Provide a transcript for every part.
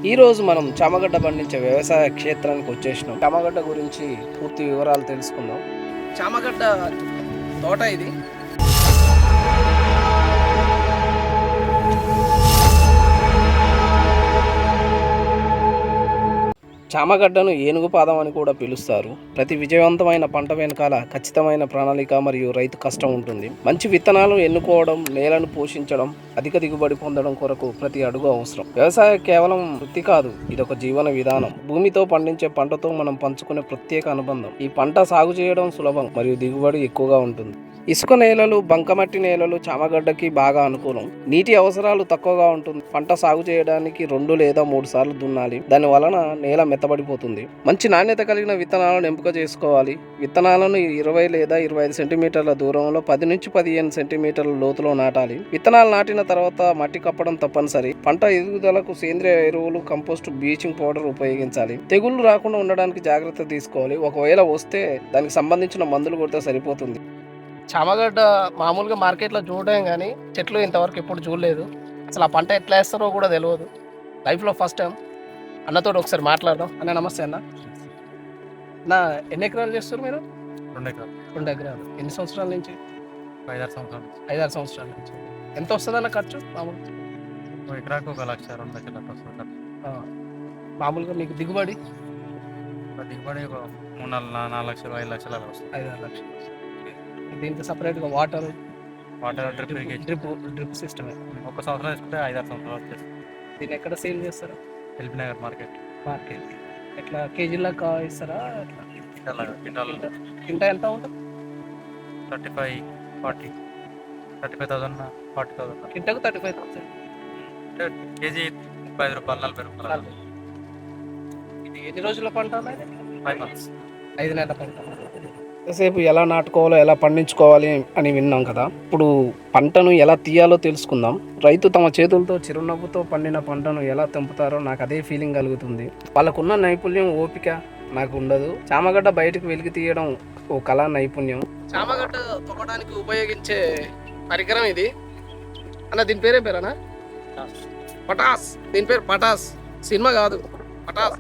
ఈరోజు మనం చామగడ్డ పండించే వ్యవసాయ క్షేత్రానికి వచ్చేసినాం. చామగడ్డ గురించి పూర్తి వివరాలు తెలుసుకుందాం. చామగడ్డ తోట ఇది. చామగడ్డను ఏనుగు పాదం అని కూడా పిలుస్తారు. ప్రతి విజయవంతమైన పంట వెనకాల ఖచ్చితమైన ప్రణాళిక మరియు రైతు కష్టం ఉంటుంది. మంచి విత్తనాలను ఎన్నుకోవడం, నేలను పోషించడం, అధిక దిగుబడి పొందడం కొరకు ప్రతి అడుగు అవసరం. వ్యవసాయం కేవలం వృత్తి కాదు, ఇదొక జీవన విధానం. భూమితో పండించే పంటతో మనం పంచుకునే ప్రత్యేక అనుబంధం. ఈ పంట సాగు చేయడం సులభం మరియు దిగుబడి ఎక్కువగా ఉంటుంది. ఇసుక నేలలు, బంకమట్టి నేలలు చామగడ్డకి బాగా అనుకూలం. నీటి అవసరాలు తక్కువగా ఉంటుంది. పంట సాగు చేయడానికి 2 లేదా 3 సార్లు దున్నాలి. దాని వలన నేల మెత్తబడిపోతుంది. మంచి నాణ్యత కలిగిన విత్తనాలను ఎంపిక చేసుకోవాలి. విత్తనాలను 20 లేదా 25 సెంటీమీటర్ల దూరంలో 10 నుంచి 15 సెంటీమీటర్ల లోతులో నాటాలి. విత్తనాలు నాటిన తర్వాత మట్టి కప్పడం తప్పనిసరి. పంట ఎదుగుదలకు సేంద్రియ ఎరువులు, కంపోస్ట్, బ్లీచింగ్ పౌడర్ ఉపయోగించాలి. తెగుళ్లు రాకుండా ఉండడానికి జాగ్రత్త తీసుకోవాలి. ఒకవేళ వస్తే దానికి సంబంధించిన మందులు కొడితే సరిపోతుంది. చామగడ్డ మామూలుగా మార్కెట్లో చూడడం కానీ చెట్లు ఇంతవరకు ఎప్పుడు చూడలేదు. అసలు ఆ పంట ఎట్లా వేస్తారో కూడా తెలియదు. లైఫ్లో ఫస్ట్ టైం అన్నతో ఒకసారి మాట్లాడదాం. అన్న నమస్తే అన్న. నా ఎన్ని ఎకరాలు చేస్తారు మీరు? 2 ఎకరాలు. 2 ఎకరాలు. ఎన్ని సంవత్సరాల నుంచి? 5-6 సంవత్సరాలు. 5-6 సంవత్సరాల నుంచి. ఎంత వస్తుంది అన్న ఖర్చు మామూలుగా? ఎకరాకు 1 లక్ష 2 లక్షల వస్తుంది. మామూలుగా మీకు దిగుబడి? దిగుబడి 3-4 లక్షలు 5 లక్షలు అలా వస్తుంది. 5-6 లక్షలు. దీనికి సపరేట్గా water drip irrigation, drip system. 1 సంవత్సరం వేసుకుంటే 5-6 సంవత్సరాలు వచ్చేస్తుంది. దీన్ని ఎక్కడ సేల్ చేస్తారా? LB Nagar market. ఎట్లా కేజీలకు ఇస్తారా? కింటా ఎంత ఉంటుంది? 35,000, 40,000, 40,000. కింటకు 35,000. కేజీ 30 రూపాయలు, 40 రూపాయలు. ఇది ఎన్ని రోజుల పంట? 5 months. 5 నెలల పంట. సేపు ఎలా నాటుకోవాలో, ఎలా పండించుకోవాలి అని విన్నాం కదా. ఇప్పుడు పంటను ఎలా తీయాలో తెలుసుకుందాం. రైతు తమ చేతులతో చిరునవ్వుతో పండిన పంటను ఎలా తెంపుతారో నాకు అదే ఫీలింగ్ కలుగుతుంది. వాళ్ళకున్న నైపుణ్యం, ఓపిక నాకు ఉండదు. చామగడ్డ బయటకు వెలికి తీయడం ఓ కళా నైపుణ్యం. చామగడ్డ తొక్కడానికి ఉపయోగించే పరికరం ఇది అన్న. దీని పేరే పేరనా? పటాస్. దీని పేరు పటాస్. సినిమా కాదు, పటాస్.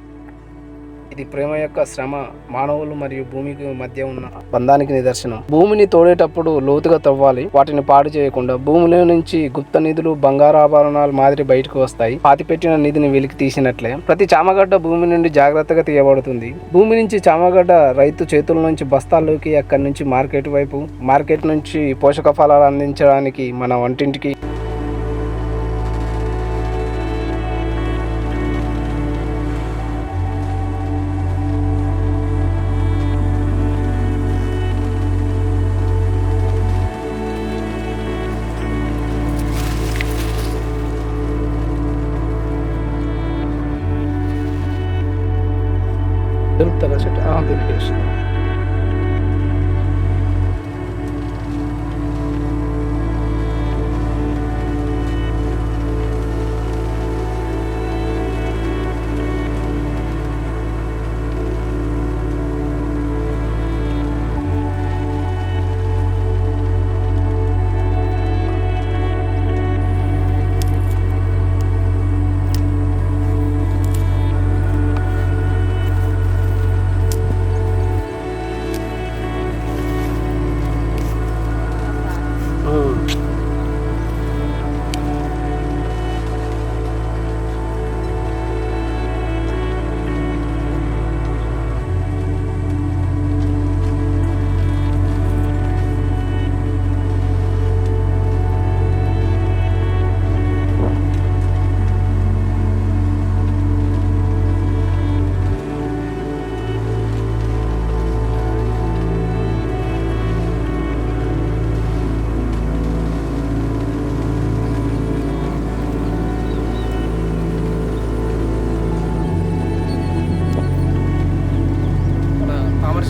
ఇది ప్రేమ యొక్క శ్రమ, మానవులు మరియు భూమికి మధ్య ఉన్న బంధానికి నిదర్శనం. భూమిని తోడేటప్పుడు లోతుగా తవ్వాలి, వాటిని పాడు చేయకుండా. భూమిలో నుంచి గుప్త నిధులు, బంగారాభరణాలు మాదిరి బయటకు వస్తాయి. పాతిపెట్టిన నిధిని వెలికి తీసినట్లే ప్రతి చామగడ్డ భూమి నుండి జాగ్రత్తగా తీయబడుతుంది. భూమి నుంచి చామగడ్డ రైతు చేతుల నుంచి బస్తాల్లోకి, అక్కడి నుంచి మార్కెట్ వైపు, మార్కెట్ నుంచి పోషక ఫలాలు అందించడానికి మన వంటింటికి. దొరుకుతుందా చెట్టు? దొరికేసి.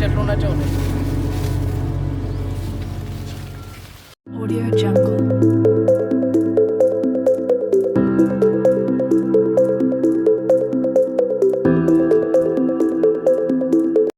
చెట్లు ఉన్నట్టే ఉన్నాయి. Audio Jungle.